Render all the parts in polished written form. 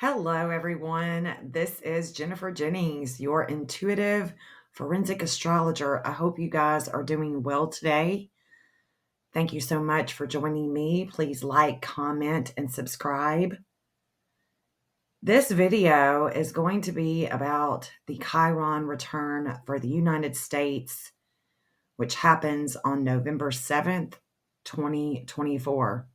Hello, everyone. This is Jennifer Jennings, your intuitive forensic astrologer. I hope you guys are doing well today. Thank you so much for joining me. Please like, comment, and subscribe. This video is going to be about the Chiron return for the United States, which happens on November 7th, 2024.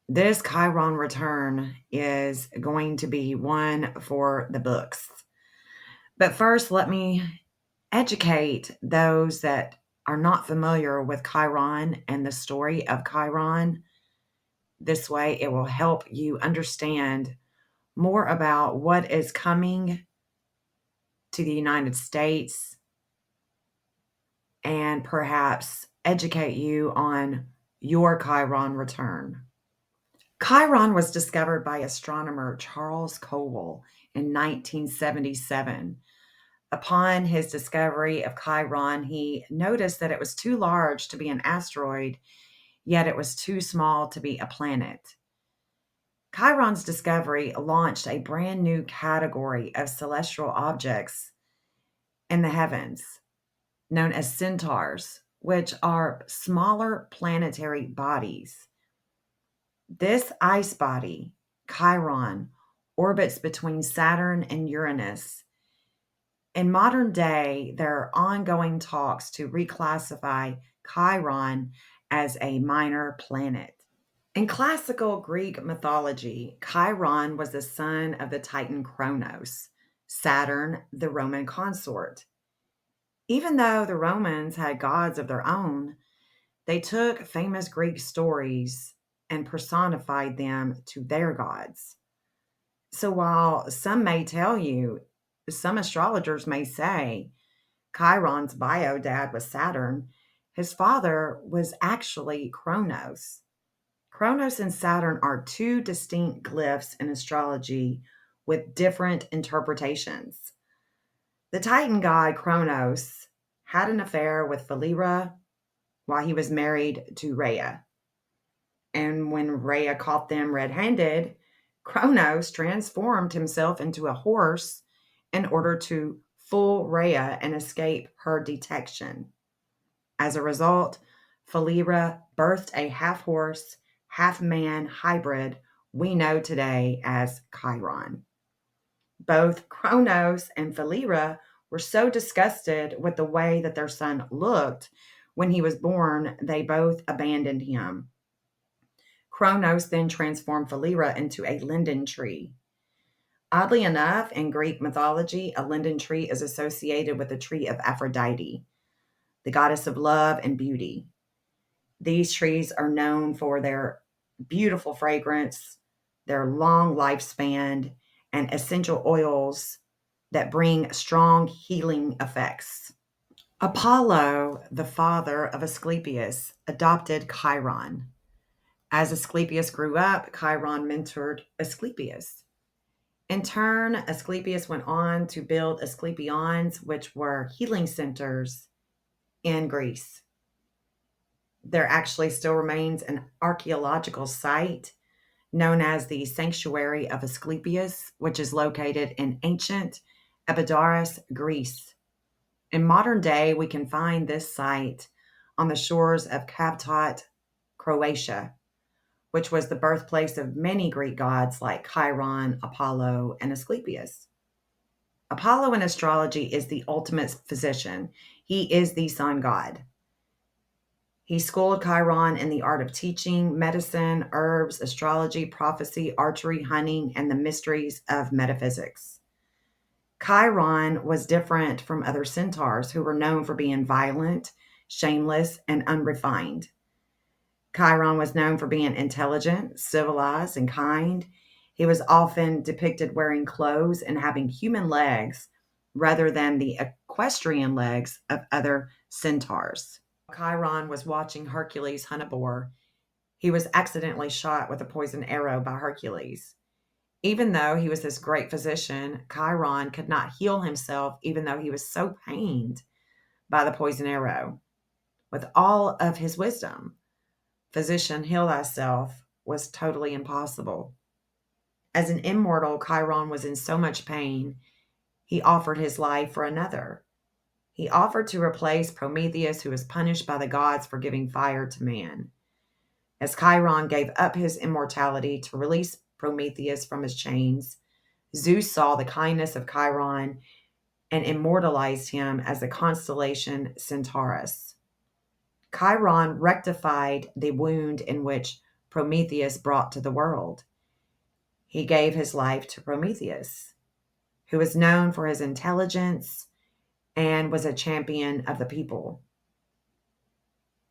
This Chiron return is going to be one for the books. But first, let me educate those that are not familiar with Chiron and the story of Chiron. This way, it will help you understand more about what is coming to the United States and perhaps educate you on your Chiron return. Chiron was discovered by astronomer Charles Cowell in 1977. Upon his discovery of Chiron, he noticed that it was too large to be an asteroid, yet it was too small to be a planet. Chiron's discovery launched a brand new category of celestial objects in the heavens, known as centaurs, which are smaller planetary bodies. This ice body, Chiron, orbits between Saturn and Uranus. In modern day, there are ongoing talks to reclassify Chiron as a minor planet. In classical Greek mythology, Chiron was the son of the Titan Kronos, Saturn, the Roman consort. Even though the Romans had gods of their own, they took famous Greek stories and personified them to their gods. So while some may tell you, some astrologers may say Chiron's bio dad was Saturn, his father was actually Kronos. Kronos and Saturn are two distinct glyphs in astrology with different interpretations. The Titan god Kronos had an affair with Philyra while he was married to Rhea. And when Rhea caught them red handed, Kronos transformed himself into a horse in order to fool Rhea and escape her detection. As a result, Philyra birthed a half horse, half man hybrid we know today as Chiron. Both Kronos and Philyra were so disgusted with the way that their son looked when he was born, they both abandoned him. Kronos then transformed Philyra into a linden tree. Oddly enough, in Greek mythology, a linden tree is associated with the tree of Aphrodite, the goddess of love and beauty. These trees are known for their beautiful fragrance, their long lifespan, and essential oils that bring strong healing effects. Apollo, the father of Asclepius, adopted Chiron. As Asclepius grew up, Chiron mentored Asclepius. In turn, Asclepius went on to build Asclepions, which were healing centers in Greece. There actually still remains an archaeological site known as the Sanctuary of Asclepius, which is located in ancient Epidaurus, Greece. In modern day, we can find this site on the shores of Kaptot, Croatia, which was the birthplace of many Greek gods like Chiron, Apollo, and Asclepius. Apollo in astrology is the ultimate physician. He is the sun god. He schooled Chiron in the art of teaching, medicine, herbs, astrology, prophecy, archery, hunting, and the mysteries of metaphysics. Chiron was different from other centaurs who were known for being violent, shameless, and unrefined. Chiron was known for being intelligent, civilized, and kind. He was often depicted wearing clothes and having human legs rather than the equestrian legs of other centaurs. Chiron was watching Hercules hunt a boar. He was accidentally shot with a poisoned arrow by Hercules. Even though he was this great physician, Chiron could not heal himself, even though he was so pained by the poisoned arrow. With all of his wisdom, physician, heal thyself was totally impossible. As an immortal, Chiron was in so much pain, he offered his life for another. He offered to replace Prometheus, who was punished by the gods for giving fire to man. As Chiron gave up his immortality to release Prometheus from his chains, Zeus saw the kindness of Chiron and immortalized him as the constellation Centaurus. Chiron rectified the wound in which Prometheus brought to the world. He gave his life to Prometheus, who was known for his intelligence and was a champion of the people.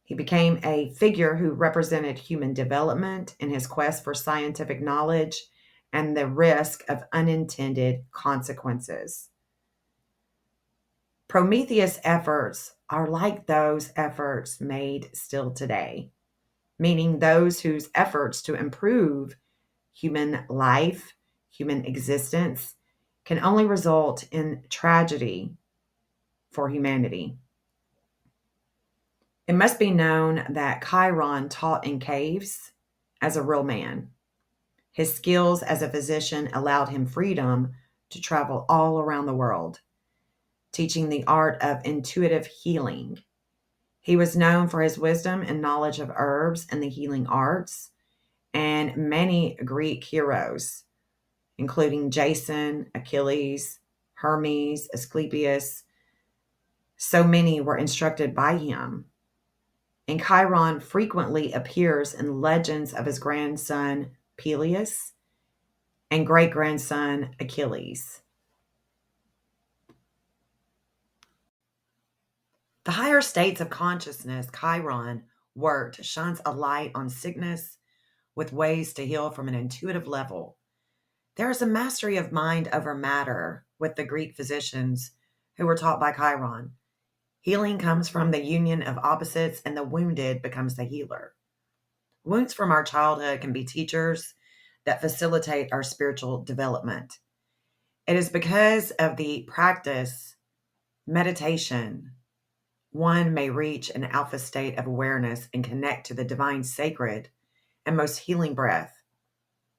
He became a figure who represented human development in his quest for scientific knowledge and the risk of unintended consequences. Prometheus' efforts are like those efforts made still today, meaning those whose efforts to improve human life, human existence, can only result in tragedy for humanity. It must be known that Chiron taught in caves as a real man. His skills as a physician allowed him freedom to travel all around the world, teaching the art of intuitive healing. He was known for his wisdom and knowledge of herbs and the healing arts, and many Greek heroes, including Jason, Achilles, Hermes, Asclepius, so many were instructed by him. And Chiron frequently appears in legends of his grandson Peleus and great grandson Achilles. The higher states of consciousness Chiron worked shines a light on sickness with ways to heal from an intuitive level. There is a mastery of mind over matter with the Greek physicians who were taught by Chiron. Healing comes from the union of opposites, and the wounded becomes the healer. Wounds from our childhood can be teachers that facilitate our spiritual development. It is because of the practice, meditation, one may reach an alpha state of awareness and connect to the divine sacred and most healing breath.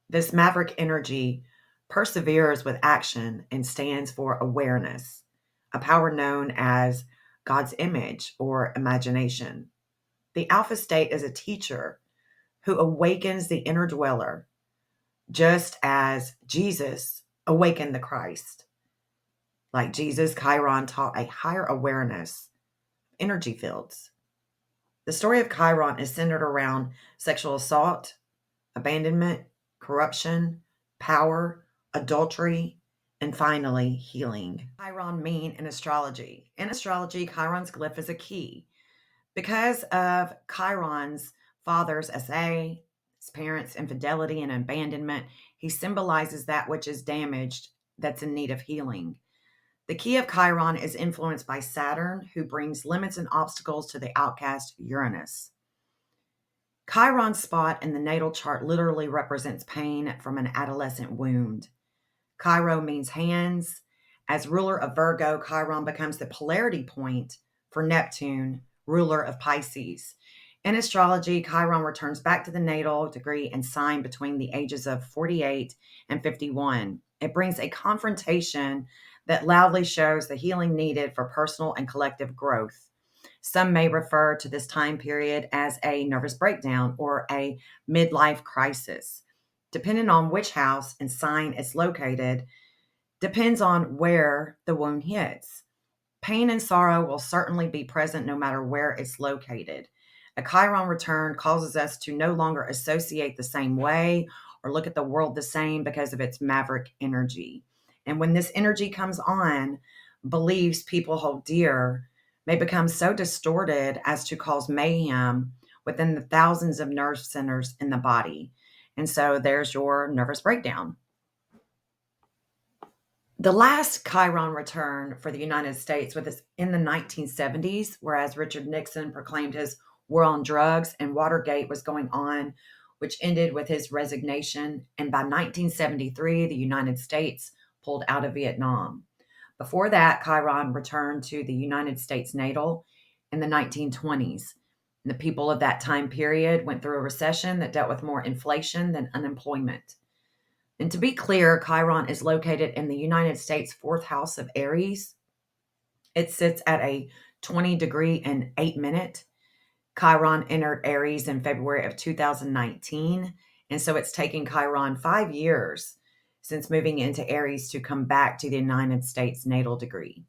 This maverick energy perseveres with action and stands for awareness, a power known as God's image or imagination. The alpha state is a teacher who awakens the inner dweller, just as Jesus awakened the Christ. Like Jesus, Chiron taught a higher awareness, energy fields. The story of Chiron is centered around sexual assault, abandonment, corruption, power, adultery, and finally, healing. Chiron mean in astrology. In astrology, Chiron's glyph is a key. Because of Chiron's father's SA, his parents' infidelity and abandonment, he symbolizes that which is damaged that's in need of healing. The key of Chiron is influenced by Saturn, who brings limits and obstacles to the outcast Uranus. Chiron's spot in the natal chart literally represents pain from an adolescent wound. Chiron means hands. As ruler of Virgo, Chiron becomes the polarity point for Neptune, ruler of Pisces. In astrology, Chiron returns back to the natal degree and sign between the ages of 48 and 51. It brings a confrontation that loudly shows the healing needed for personal and collective growth. Some may refer to this time period as a nervous breakdown or a midlife crisis. Depending on which house and sign it's located, depends on where the wound hits. Pain and sorrow will certainly be present no matter where it's located. A Chiron return causes us to no longer associate the same way or look at the world the same because of its maverick energy. And when this energy comes on, beliefs people hold dear may become so distorted as to cause mayhem within the thousands of nerve centers in the body. And so there's your nervous breakdown. The last Chiron return for the United States was in the 1970s, whereas Richard Nixon proclaimed his war on drugs and Watergate was going on, which ended with his resignation. And by 1973, the United States pulled out of Vietnam. Before that, Chiron returned to the United States natal in the 1920s. The people of that time period went through a recession that dealt with more inflation than unemployment. And to be clear, Chiron is located in the United States' fourth house of Aries. It sits at a 20 degree and 8 minute. Chiron entered Aries in February of 2019. And so it's taken Chiron 5 years since moving into Aries to come back to the United States natal degree.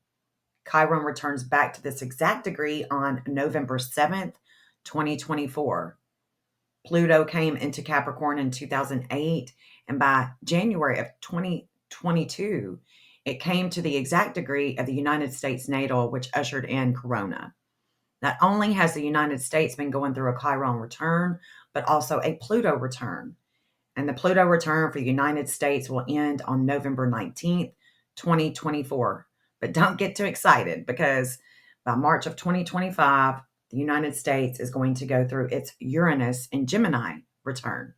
Chiron returns back to this exact degree on November 7th, 2024. Pluto came into Capricorn in 2008, and by January of 2022, it came to the exact degree of the United States natal, which ushered in Corona. Not only has the United States been going through a Chiron return, but also a Pluto return. And the Pluto return for the United States will end on November 19th, 2024. But don't get too excited because by March of 2025, the United States is going to go through its Uranus in Gemini return.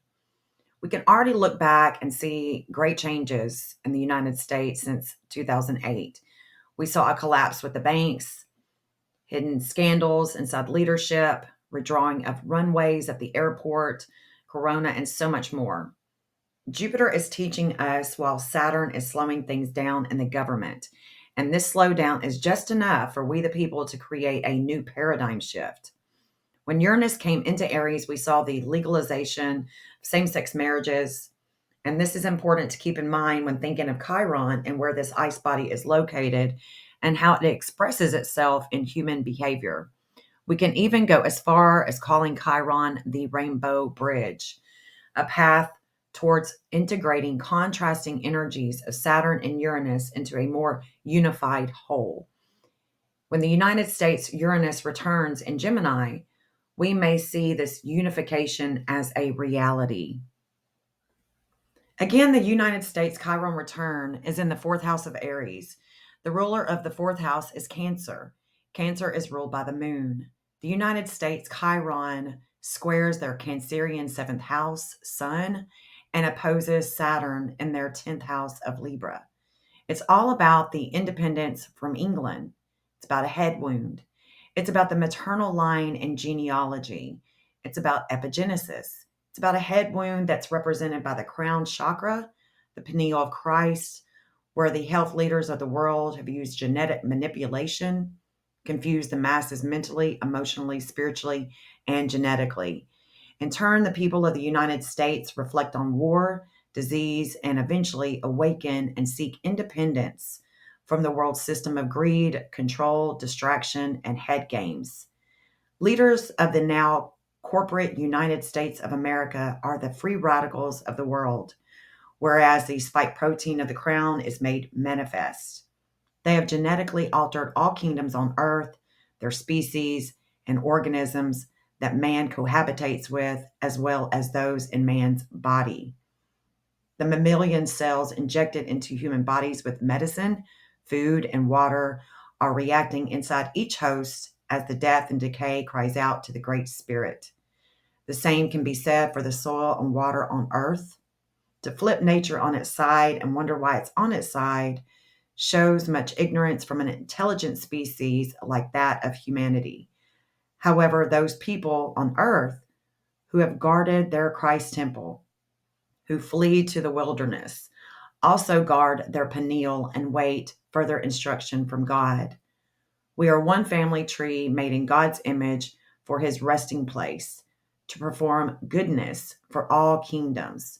We can already look back and see great changes in the United States since 2008. We saw a collapse with the banks, hidden scandals inside leadership, redrawing of runways at the airport, Corona, and so much more. Jupiter is teaching us while Saturn is slowing things down in the government. And this slowdown is just enough for we the people to create a new paradigm shift. When Uranus came into Aries, we saw the legalization of same sex marriages. And this is important to keep in mind when thinking of Chiron and where this ice body is located and how it expresses itself in human behavior. We can even go as far as calling Chiron the rainbow bridge, a path towards integrating contrasting energies of Saturn and Uranus into a more unified whole. When the United States Uranus returns in Gemini, we may see this unification as a reality. Again, the United States Chiron return is in the fourth house of Aries. The ruler of the fourth house is Cancer. Cancer is ruled by the moon. The United States Chiron squares their Cancerian seventh house, Sun, and opposes Saturn in their 10th house of Libra. It's all about the independence from England. It's about a head wound. It's about the maternal line and genealogy. It's about epigenesis. It's about a head wound that's represented by the crown chakra, the pineal of Christ, where the health leaders of the world have used genetic manipulation, confused the masses mentally, emotionally, spiritually, and genetically. In turn, the people of the United States reflect on war, disease, and eventually awaken and seek independence from the world system of greed, control, distraction, and head games. Leaders of the now corporate United States of America are the free radicals of the world, whereas the spike protein of the crown is made manifest. They have genetically altered all kingdoms on earth, their species, and organisms that man cohabitates with, as well as those in man's body. The mammalian cells injected into human bodies with medicine, food, and water are reacting inside each host as the death and decay cries out to the Great Spirit. The same can be said for the soil and water on earth. To flip nature on its side and wonder why it's on its side shows much ignorance from an intelligent species like that of humanity. However, those people on earth who have guarded their Christ temple, who flee to the wilderness, also guard their pineal and wait further instruction from God. We are one family tree made in God's image for his resting place, to perform goodness for all kingdoms.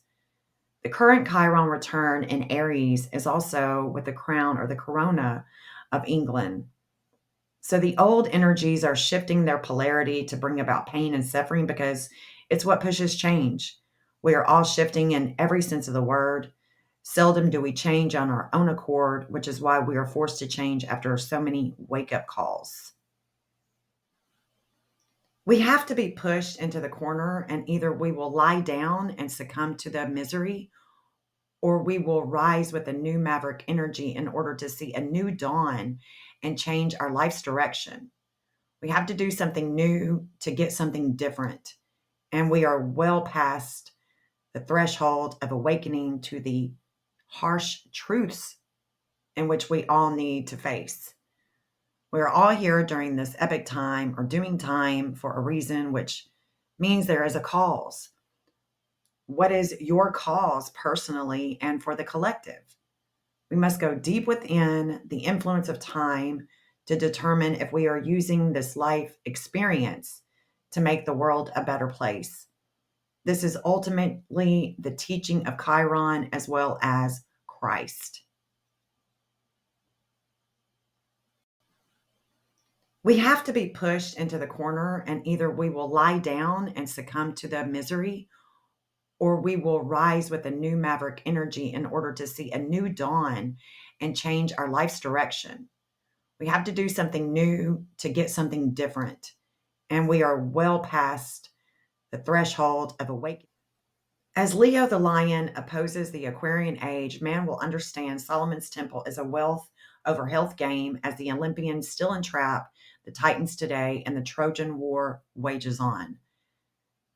The current Chiron return in Aries is also with the crown or the corona of England. So the old energies are shifting their polarity to bring about pain and suffering because it's what pushes change. We are all shifting in every sense of the word. Seldom do we change on our own accord, which is why we are forced to change after so many wake up calls. We have to be pushed into the corner, and either we will lie down and succumb to the misery, or we will rise with a new maverick energy in order to see a new dawn and change our life's direction. We have to do something new to get something different. And we are well past the threshold of awakening to the harsh truths in which we all need to face. We are all here during this epic time or doing time for a reason, which means there is a cause. What is your cause personally and for the collective? We must go deep within the influence of time to determine if we are using this life experience to make the world a better place. This is ultimately the teaching of Chiron as well as Christ. We have to be pushed into the corner, and either we will lie down and succumb to the misery, or we will rise with a new maverick energy in order to see a new dawn and change our life's direction. We have to do something new to get something different, and we are well past the threshold of awakening. As Leo the lion opposes the Aquarian age, man will understand Solomon's temple is a wealth over health game as the Olympians still entrap the Titans today and the Trojan War wages on.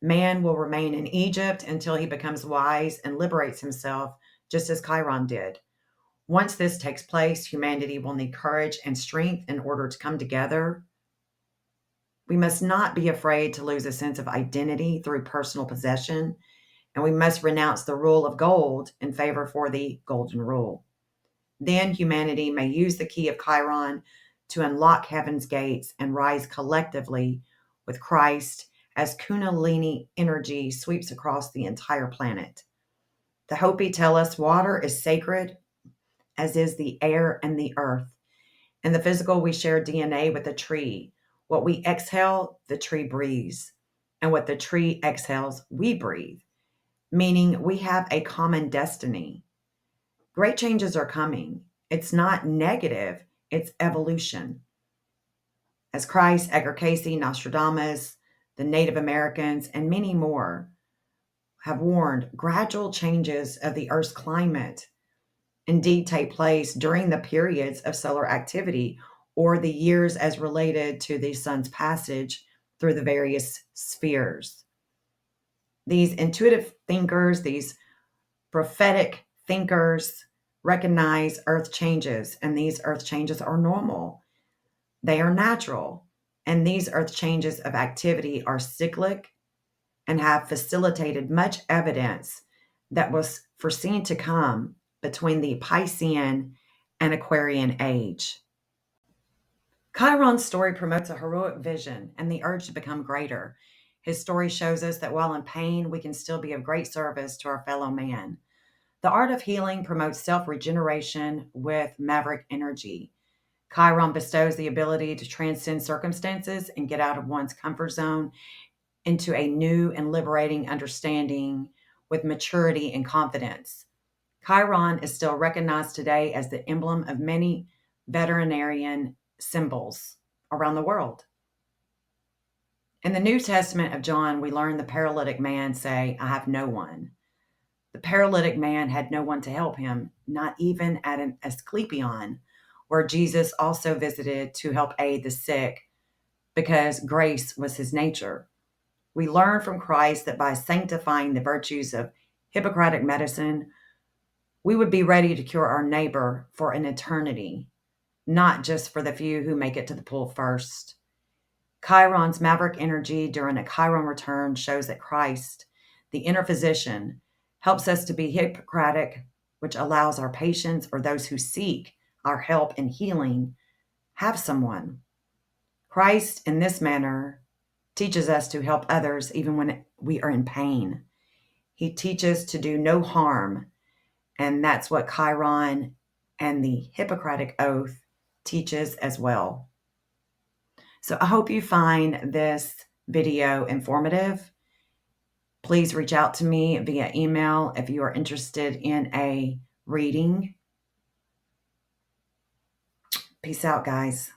Man will remain in Egypt until he becomes wise and liberates himself, just as Chiron did. Once this takes place, humanity will need courage and strength in order to come together. We must not be afraid to lose a sense of identity through personal possession, and we must renounce the rule of gold in favor for the golden rule. Then humanity may use the key of Chiron to unlock heaven's gates and rise collectively with Christ as Kundalini energy sweeps across the entire planet. The Hopi tell us water is sacred, as is the air and the earth. In the physical, we share DNA with the tree. What we exhale, the tree breathes. And what the tree exhales, we breathe, meaning we have a common destiny. Great changes are coming. It's not negative, it's evolution. As Christ, Edgar Cayce, Nostradamus, the Native Americans, and many more have warned, gradual changes of the Earth's climate indeed take place during the periods of solar activity or the years as related to the sun's passage through the various spheres. These intuitive thinkers, these prophetic thinkers, recognize earth changes, and these earth changes are normal. They are natural, and these earth changes of activity are cyclic and have facilitated much evidence that was foreseen to come between the Piscean and Aquarian age. Chiron's story promotes a heroic vision and the urge to become greater. His story shows us that while in pain, we can still be of great service to our fellow man. The art of healing promotes self regeneration with maverick energy. Chiron bestows the ability to transcend circumstances and get out of one's comfort zone into a new and liberating understanding with maturity and confidence. Chiron is still recognized today as the emblem of many veterinarian symbols around the world. In the New Testament of John, we learn the paralytic man say, I have no one. The paralytic man had no one to help him, not even at an Asclepion, where Jesus also visited to help aid the sick because grace was his nature. We learn from Christ that by sanctifying the virtues of Hippocratic medicine, we would be ready to cure our neighbor for an eternity, not just for the few who make it to the pool first. Chiron's maverick energy during a Chiron return shows that Christ, the inner physician, helps us to be Hippocratic, which allows our patients or those who seek our help and healing have someone. Christ, in this manner, teaches us to help others even when we are in pain. He teaches to do no harm, and that's what Chiron and the Hippocratic Oath teaches as well. So I hope you find this video informative. Please reach out to me via email if you are interested in a reading. Peace out, guys.